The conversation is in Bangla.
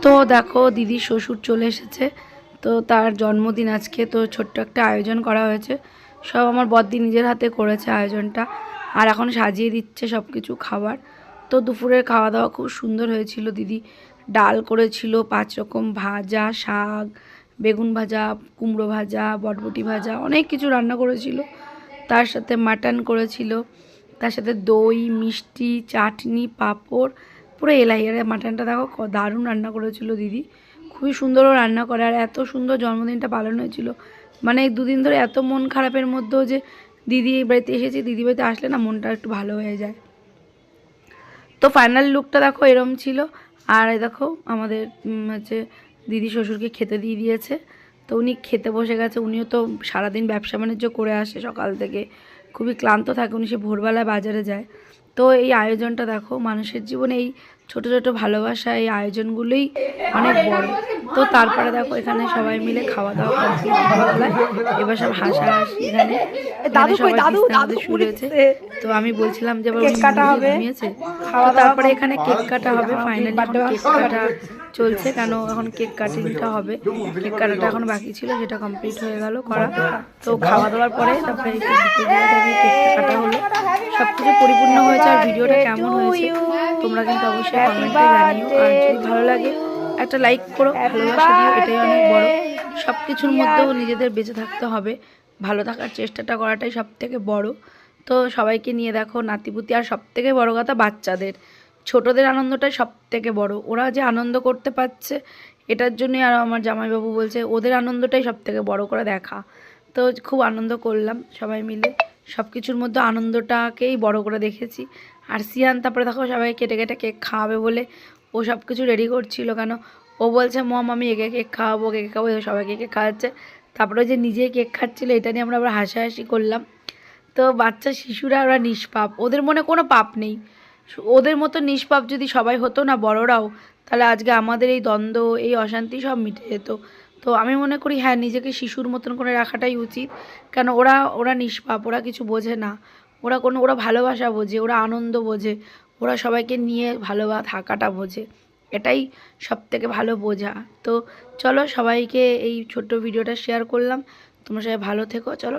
তো দেখো দিদির শ্বশুর চলে এসেছে, তো তার জন্মদিন আজকে, তো ছোট্ট একটা আয়োজন করা হয়েছে। সব আমার বড়দি নিজের হাতে করেছে আয়োজনটা, আর এখন সাজিয়ে দিচ্ছে সব কিছু খাবার। তো দুপুরের খাওয়া দাওয়া খুব সুন্দর হয়েছিল। দিদি ডাল করেছিল, 5 রকম ভাজা, শাক, বেগুন ভাজা, কুমড়ো ভাজা, বটবটি ভাজা, অনেক কিছু রান্না করেছিল। তার সাথে মাটন করেছিল, তার সাথে দই, মিষ্টি, চাটনি, পাঁপড়, পুরো এলাই। আর মাটনটা দেখো দারুণ রান্না করেছিল দিদি, খুবই সুন্দরও রান্না করে। আর এত সুন্দর জন্মদিনটা পালন হয়েছিল, মানে 2 দিন ধরে এত মন খারাপের মধ্যেও যে দিদি এই বাড়িতে এসেছি, দিদি বাড়িতে আসলে না মনটা একটু ভালো হয়ে যায়। তো ফাইনাল লুকটা দেখো এরম ছিল। আর এই দেখো আমাদের হচ্ছে দিদি শ্বশুরকে খেতে দিয়ে দিয়েছে, তো উনি খেতে বসে গেছে। উনিও তো সারাদিন ব্যবসা বাণিজ্য করে আসে সকাল থেকে, খুবই ক্লান্ত থাকে উনি, সে ভোরবেলায় বাজারে যায়। তো এই আয়োজনটা দেখো, মানুষের জীবনে এই ছোট ছোট ভালোবাসা, এই আয়োজনগুলোই অনেক বড়। তো তারপরে দেখো এখানে সবাই মিলে খাওয়া দাওয়া কমপ্লিট দুপুরবেলায়। এবার সব হাসাহাসি, এখানে সবাই বিছানার মধ্যে শুয়ে রয়েছে। তো আমি বলছিলাম যে আবার উনি ঘুমিয়েছে। তো তারপরে এখানে কেক কাটা হবে, ফাইনালি কেক কাটা চলছে, কেন এখন কেক কাটিংটা হবে। কেক কাটাটা এখন বাকি ছিল, সেটা কমপ্লিট হয়ে গেল করা। তো খাওয়া দাওয়ার পরে তারপরে কেকটা কাটা হলো, সব কিছু পরিপূর্ণ হয়েছে। আর ভিডিওটা কেমন হয়েছে তোমরা কিন্তু অবশ্যই কমেন্টে জানিও। আর যদি ভালো লাগে একটা লাইক করো, ভালোবাসা দিও, এটাই অনেক বড়। সব কিছুর মধ্যেও নিজেদের বেঁচে থাকতে হবে, ভালো থাকার চেষ্টাটা করাটাই সব থেকে বড়। তো সবাইকে নিয়ে দেখো নাতিপুতি, আর সব থেকে বড়ো কথা বাচ্চাদের, ছোটদের আনন্দটাই সব থেকে বড়। ওরা যে আনন্দ করতে পারছে এটার জন্যই, আর আমার জামাইবাবু বলছে ওদের আনন্দটাই সব থেকে বড় করে দেখা। তো খুব আনন্দ করলাম সবাই মিলে, সব কিছুর মধ্যে আনন্দটাকেই বড় করে দেখেছি। আর সিয়ান তারপরে দেখো সবাই কেটে কেটে কেক খাওয়াবে বলে ও সব কিছু রেডি করছিল, কেন ও বলছে মম আমি একে কেক খাওয়াবো, কেক খাওয়াবো, সবাইকে কেক খাওয়াচ্ছে। তারপরে যে নিজেই কেক খাচ্ছিলো, এটা নিয়ে আমরা আবার হাসাহাসি করলাম। তো বাচ্চা শিশুরা ওরা নিষ্পাপ, ওদের মনে কোনো পাপ নেই। ওদের মতো নিষ্পাপ যদি সবাই হতো না, বড়রাও, তাহলে আজকে আমাদের এই দ্বন্দ্ব, এই অশান্তি সব মিটে যেত। তো আমি মনে করি হ্যাঁ, নিজেকে শিশুর মতন করে রাখাটাই উচিত, কেন ওরা ওরা নিষ্পাপ, ওরা কিছু বোঝে না। ওরা ভালোবাসা বোঝে, ওরা আনন্দ বোঝে, ওরা সবাইকে নিয়ে থাকাটা বোঝে, এটাই সব থেকে ভালো বোঝা। তো চলো সবাইকে এই ছোট্ট ভিডিওটা শেয়ার করলাম, তোমরা সবাই ভালো থেকো, চলো।